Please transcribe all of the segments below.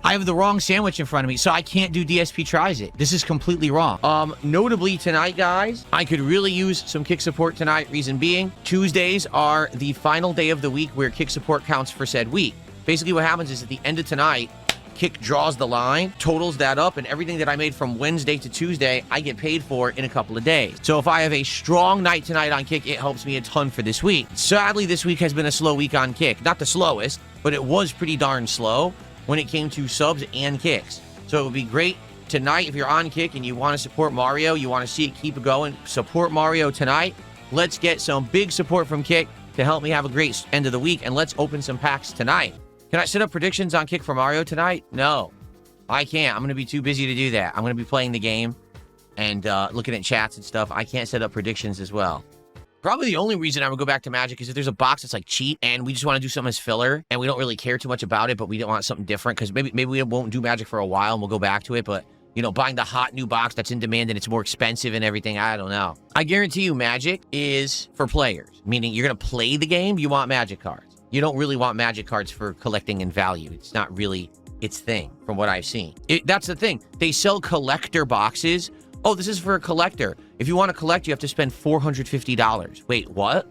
I have the wrong sandwich in front of me, so I can't do DSP tries it. This is completely wrong. Notably tonight, guys, I could really use some kick support tonight. Reason being, Tuesdays are the final day of the week where kick support counts for said week. Basically, what happens is at the end of tonight, kick draws the line, totals that up, and everything that I made from Wednesday to Tuesday, I get paid for in a couple of days. So if I have a strong night tonight on kick, it helps me a ton for this week. Sadly, this week has been a slow week on kick. Not the slowest, but it was pretty darn slow when it came to subs and kicks. So it would be great tonight if you're on kick and you want to support Mario, you want to see it keep it going, support Mario tonight. Let's get some big support from kick to help me have a great end of the week, and let's open some packs tonight. Can I set up predictions on kick for Mario tonight? No, I can't. I'm going to be too busy to do that. I'm going to be playing the game and looking at chats and stuff. I can't set up predictions as well. Probably the only reason I would go back to Magic is if there's a box that's like cheap and we just want to do something as filler and we don't really care too much about it, but we don't want something different because maybe we won't do Magic for a while and we'll go back to it. But, you know, buying the hot new box that's in demand and it's more expensive and everything, I don't know. I guarantee you Magic is for players, meaning you're going to play the game, you want Magic cards. You don't really want Magic cards for collecting and value. It's not really its thing from what I've seen. That's the thing. They sell collector boxes. Oh, this is for a collector. If you want to collect, you have to spend $450. Wait, what?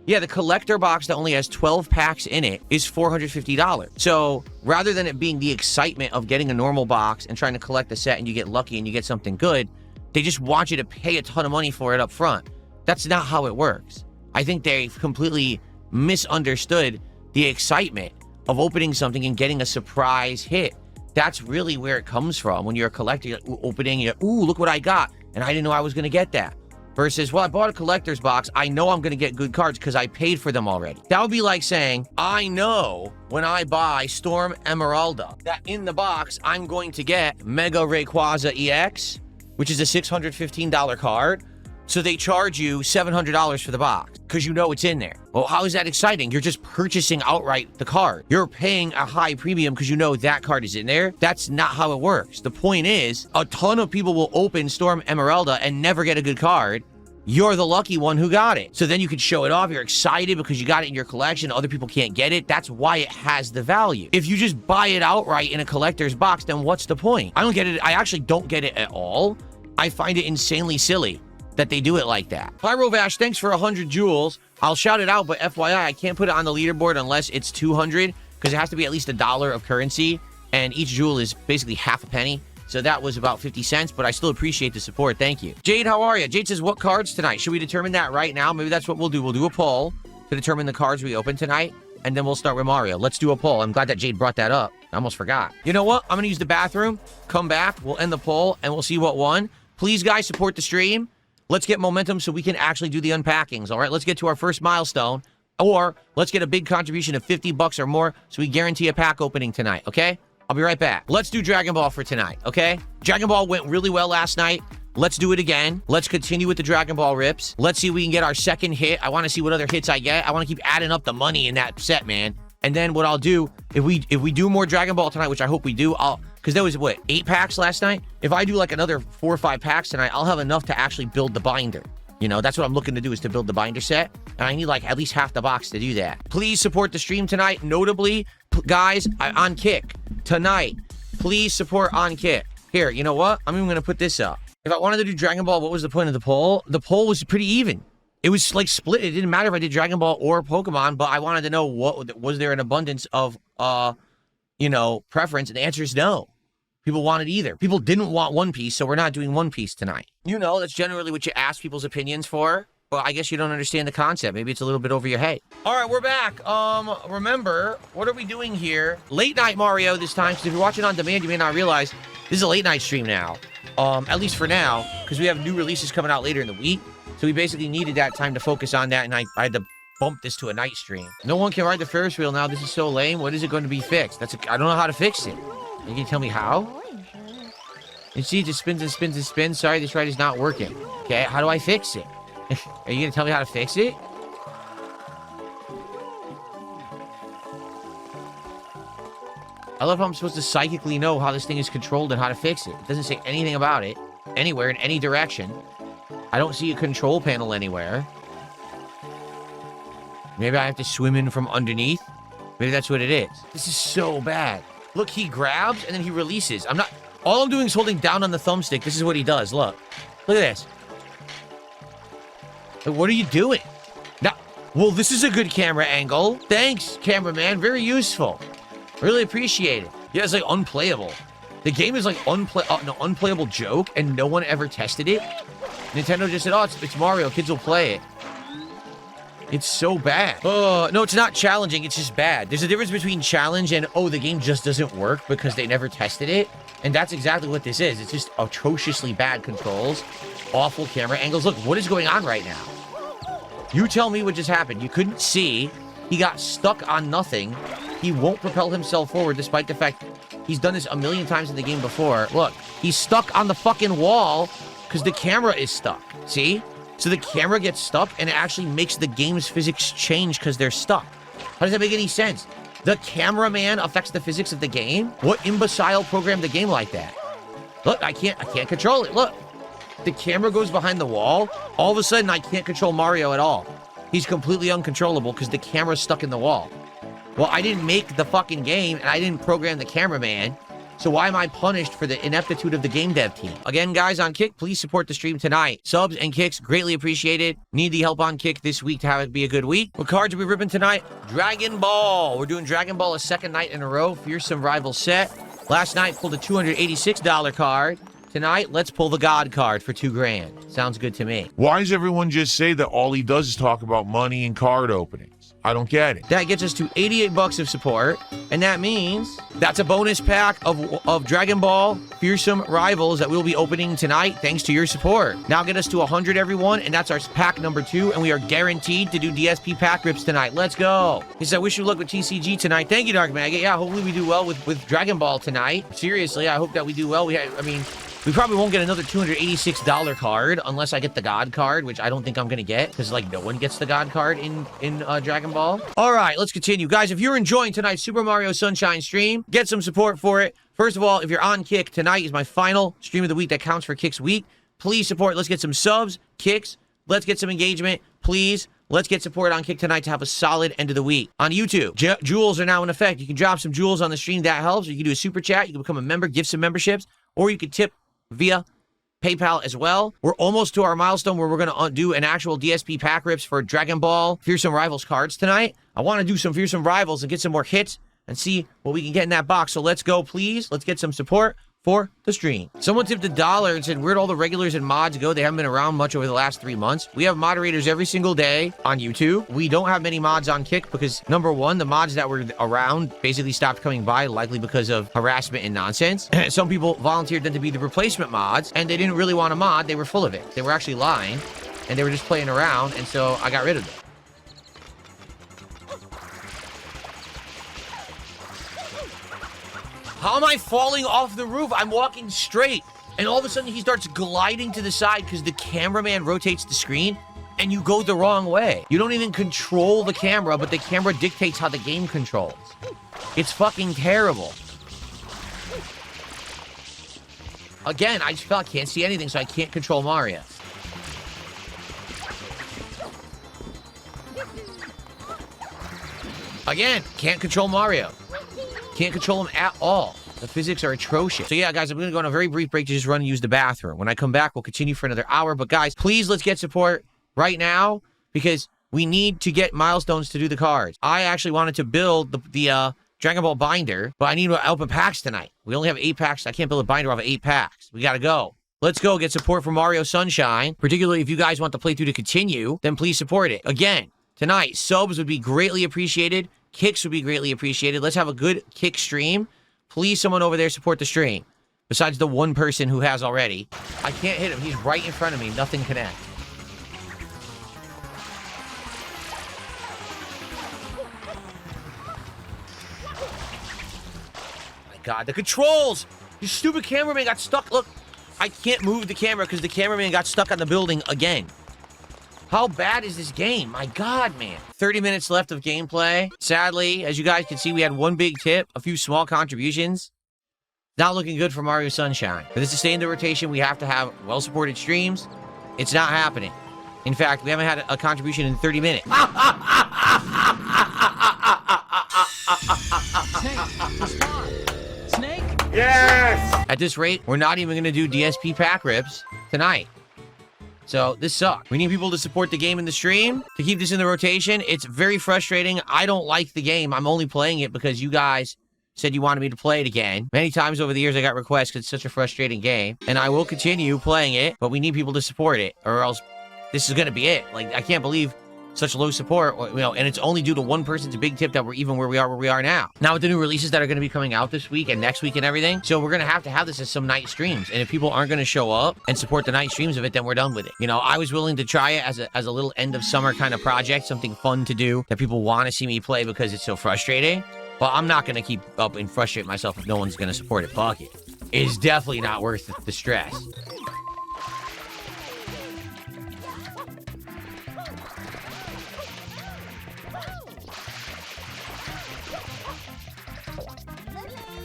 Yeah, the collector box that only has 12 packs in it is $450. So rather than it being the excitement of getting a normal box and trying to collect the set and you get lucky and you get something good, they just want you to pay a ton of money for it up front. That's not how it works. I think they've completely misunderstood the excitement of opening something and getting a surprise hit. That's really where it comes from. When you're a collector, you're like, opening, you're like, ooh, look what I got. And I didn't know I was going to get that. Versus, well, I bought a collector's box. I know I'm going to get good cards because I paid for them already. That would be like saying, I know when I buy Storm Emeralda that in the box, I'm going to get Mega Rayquaza EX, which is a $615 card. So they charge you $700 for the box because you know it's in there. Well, how is that exciting? You're just purchasing outright the card. You're paying a high premium because you know that card is in there. That's not how it works. The point is, a ton of people will open Storm Emeralda and never get a good card. You're the lucky one who got it. So then you can show it off. You're excited because you got it in your collection. Other people can't get it. That's why it has the value. If you just buy it outright in a collector's box, then what's the point? I don't get it. I actually don't get it at all. I find it insanely silly that they do it like that. Pyrovash, thanks for 100 jewels. I'll shout it out, but FYI, I can't put it on the leaderboard unless it's 200 because it has to be at least $1 of currency, and each jewel is basically half a penny. So that was about 50 cents, but I still appreciate the support. Thank you. Jade, how are you? Jade says, what cards tonight? Should we determine that right now? Maybe that's what we'll do. We'll do a poll to determine the cards we open tonight, and then we'll start with Mario. Let's do a poll. I'm glad that Jade brought that up. I almost forgot. You know what? I'm going to use the bathroom, come back, we'll end the poll, and we'll see what won. Please, guys, support the stream. Let's get momentum so we can actually do the unpackings, all right? Let's get to our first milestone, or let's get a big contribution of 50 bucks or more so we guarantee a pack opening tonight, okay? I'll be right back. Let's do Dragon Ball for tonight, okay? Dragon Ball went really well last night. Let's do it again. Let's continue with the Dragon Ball rips. Let's see if we can get our second hit. I want to see what other hits I get. I want to keep adding up the money in that set, man. And then what I'll do, if we do more Dragon Ball tonight, which I hope we do, because there was, what, 8 packs last night? If I do like another 4 or 5 packs tonight, I'll have enough to actually build the binder. You know, that's what I'm looking to do, is to build the binder set. And I need like at least half the box to do that. Please support the stream tonight. Notably, guys, on Kick tonight. Please support on Kick. Here, you know what? I'm even going to put this up. If I wanted to do Dragon Ball, what was the point of the poll? The poll was pretty even. It was like split. It didn't matter if I did Dragon Ball or Pokemon, but I wanted to know, what was there an abundance of, you know, preference? And the answer is no. People wanted either. People didn't want One Piece, so we're not doing One Piece tonight. You know, that's generally what you ask people's opinions for, but I guess you don't understand the concept. Maybe it's a little bit over your head. All right, we're back. Remember, what are we doing here? Late night Mario this time, because if you're watching on demand, you may not realize this is a late night stream now. At least for now, because we have new releases coming out later in the week. So we basically needed that time to focus on that, and I had to bump this to a night stream. No one can ride the Ferris wheel now. This is so lame. What is it going to be fixed? I don't know how to fix it. You can tell me how? You see, it just spins and spins and spins. Sorry, this ride is not working. Okay, how do I fix it? Are you going to tell me how to fix it? I love how I'm supposed to psychically know how this thing is controlled and how to fix it. It doesn't say anything about it, anywhere, in any direction. I don't see a control panel anywhere. Maybe I have to swim in from underneath. Maybe that's what it is. This is so bad. Look, he grabs and then he releases. All I'm doing is holding down on the thumbstick. This is what he does. Look at this. What are you doing? Now, well, this is a good camera angle. Thanks, cameraman. Very useful. Really appreciate it. Yeah, it's like unplayable. The game is like unplayable joke, and no one ever tested it. Nintendo just said, oh, it's Mario. Kids will play it. It's so bad. No, it's not challenging. It's just bad. There's a difference between challenge and, oh, the game just doesn't work because they never tested it. And that's exactly what this is. It's just atrociously bad controls, awful camera angles. Look, what is going on right now? You tell me what just happened. You couldn't see. He got stuck on nothing. He won't propel himself forward despite the fact he's done this a million times in the game before. Look, he's stuck on the fucking wall because the camera is stuck. See? So the camera gets stuck and it actually makes the game's physics change because they're stuck. How does that make any sense? The cameraman affects the physics of the game? What imbecile programmed the game like that? Look, I can't control it. Look. The camera goes behind the wall. All of a sudden, I can't control Mario at all. He's completely uncontrollable because the camera's stuck in the wall. Well, I didn't make the fucking game, and I didn't program the cameraman. So why am I punished for the ineptitude of the game dev team? Again, guys, on Kick, please support the stream tonight. Subs and kicks, greatly appreciated. Need the help on Kick this week to have it be a good week. What cards are we ripping tonight? Dragon Ball. We're doing Dragon Ball a second night in a row. Fearsome Rival set. Last night, pulled a $286 card. Tonight, let's pull the God card for $2 grand. Sounds good to me. Why does everyone just say that all he does is talk about money and card openings? I don't get it. That gets us to 88 bucks of support, and that means that's a bonus pack of Dragon Ball Fearsome Rivals that we'll be opening tonight thanks to your support. Now get us to 100, everyone, and that's our pack number 2, and we are guaranteed to do DSP pack rips tonight. Let's go. Yes, I wish you luck with TCG tonight. Thank you, Dark Maggot. Yeah, hopefully we do well with Dragon Ball tonight. Seriously, I hope that we do well. We probably won't get another $286 card unless I get the God card, which I don't think I'm going to get because, like, no one gets the God card in Dragon Ball. All right, let's continue. Guys, if you're enjoying tonight's Super Mario Sunshine stream, get some support for it. First of all, if you're on Kick, tonight is my final stream of the week that counts for Kick's week. Please support. Let's get some subs, Kicks. Let's get some engagement. Please, let's get support on Kick tonight to have a solid end of the week. On YouTube, jewels are now in effect. You can drop some jewels on the stream. That helps. You can do a super chat. You can become a member, give some memberships, or you can tip via PayPal as well. We're almost to our milestone where we're going to do an actual DSP pack rips for Dragon Ball Fearsome Rivals cards tonight. I want to do some Fearsome Rivals and get some more hits and see what we can get in that box. So let's go, please. Let's get some support for the stream. Someone tipped $1 and said, where'd all the regulars and mods go? They haven't been around much over the last 3 months. We have moderators every single day on YouTube. We don't have many mods on Kick because, number one, the mods that were around basically stopped coming by, likely because of harassment and nonsense. Some people volunteered them to be the replacement mods, and they didn't really want a mod. They were full of it. They were actually lying, and they were just playing around, and so I got rid of them. How am I falling off the roof? I'm walking straight. And all of a sudden, he starts gliding to the side because the cameraman rotates the screen and you go the wrong way. You don't even control the camera, but the camera dictates how the game controls. It's fucking terrible. Again, I just felt I can't see anything, so I can't control Mario. Again, can't control Mario. Can't control him at all. The physics are atrocious. So yeah, guys, I'm going to go on a very brief break to just run and use the bathroom. When I come back, we'll continue for another hour. But guys, please, let's get support right now because we need to get milestones to do the cards. I actually wanted to build the Dragon Ball binder, but I need to open packs tonight. We only have 8 packs. I can't build a binder off of 8 packs. We got to go. Let's go get support for Mario Sunshine. Particularly if you guys want the playthrough to continue, then please support it. Again, tonight, subs would be greatly appreciated. Kicks would be greatly appreciated. Let's have a good Kick stream. Please, someone over there support the stream. Besides the one person who has already. I can't hit him. He's right in front of me. Nothing connects. My God, the controls! You stupid cameraman got stuck. Look, I can't move the camera because the cameraman got stuck on the building again. How bad is this game? My God, man. 30 minutes left of gameplay. Sadly, as you guys can see, we had one big tip, a few small contributions. Not looking good for Mario Sunshine. For this to stay in the rotation, we have to have well-supported streams. It's not happening. In fact, we haven't had a contribution in 30 minutes. Tank, respond. Yes! At this rate, we're not even going to do DSP pack rips tonight. So this sucks. We need people to support the game in the stream to keep this in the rotation. It's very frustrating. I don't like the game. I'm only playing it because you guys said you wanted me to play it again. Many times over the years I got requests because it's such a frustrating game. And I will continue playing it, but we need people to support it or else this is going to be it. Like, I can't believe such low support, you know, and it's only due to one person's big tip that we're even where we are now. Now with the new releases that are going to be coming out this week and next week and everything, so we're going to have this as some night streams. And if people aren't going to show up and support the night streams of it, then we're done with it. You know, I was willing to try it as a little end of summer kind of project, something fun to do that people want to see me play because it's so frustrating. But I'm not going to keep up and frustrate myself if no one's going to support it. Fuck it. It's definitely not worth the stress.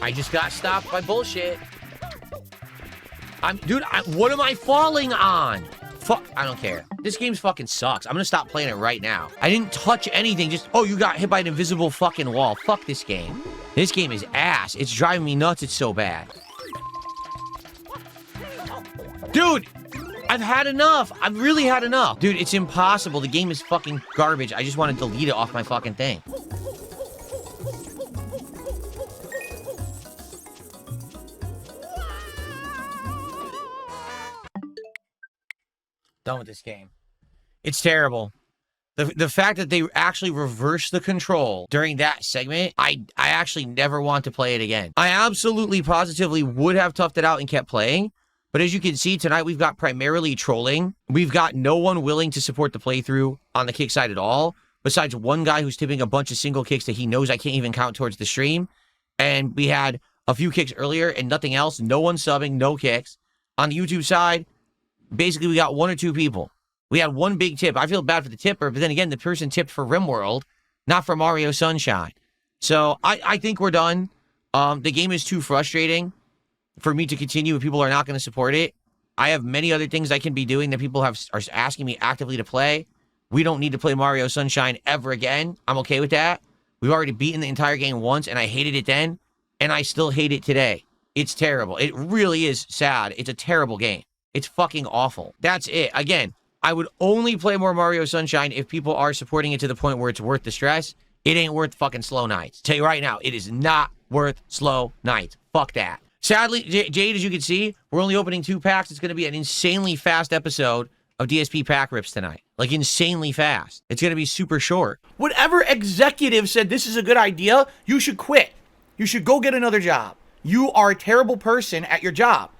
I just got stopped by bullshit. Dude, what am I falling on? Fuck, I don't care. This game fucking sucks. I'm gonna stop playing it right now. I didn't touch anything, just, oh, you got hit by an invisible fucking wall. Fuck this game. This game is ass. It's driving me nuts. It's so bad. Dude, I've had enough. I've really had enough. Dude, it's impossible. The game is fucking garbage. I just want to delete it off my fucking thing. Done with this game. It's terrible. The fact that they actually reversed the control during that segment, I actually never want to play it again. I absolutely positively would have toughed it out and kept playing. But as you can see, tonight we've got primarily trolling. We've got no one willing to support the playthrough on the kick side at all, besides one guy who's tipping a bunch of single kicks that he knows I can't even count towards the stream. And we had a few kicks earlier and nothing else. No one subbing, no kicks. On the YouTube side, basically, we got one or two people. We had one big tip. I feel bad for the tipper, but then again, the person tipped for RimWorld, not for Mario Sunshine. So I think we're done. The game is too frustrating for me to continue if people are not going to support it. I have many other things I can be doing that people are asking me actively to play. We don't need to play Mario Sunshine ever again. I'm okay with that. We've already beaten the entire game once, and I hated it then, and I still hate it today. It's terrible. It really is sad. It's a terrible game. It's fucking awful. That's it. Again, I would only play more Mario Sunshine if people are supporting it to the point where it's worth the stress. It ain't worth fucking slow nights. Tell you right now, it is not worth slow nights. Fuck that. Sadly, Jade, as you can see, we're only opening 2 packs. It's going to be an insanely fast episode of DSP pack rips tonight. Like, insanely fast. It's going to be super short. Whatever executive said this is a good idea, you should quit. You should go get another job. You are a terrible person at your job.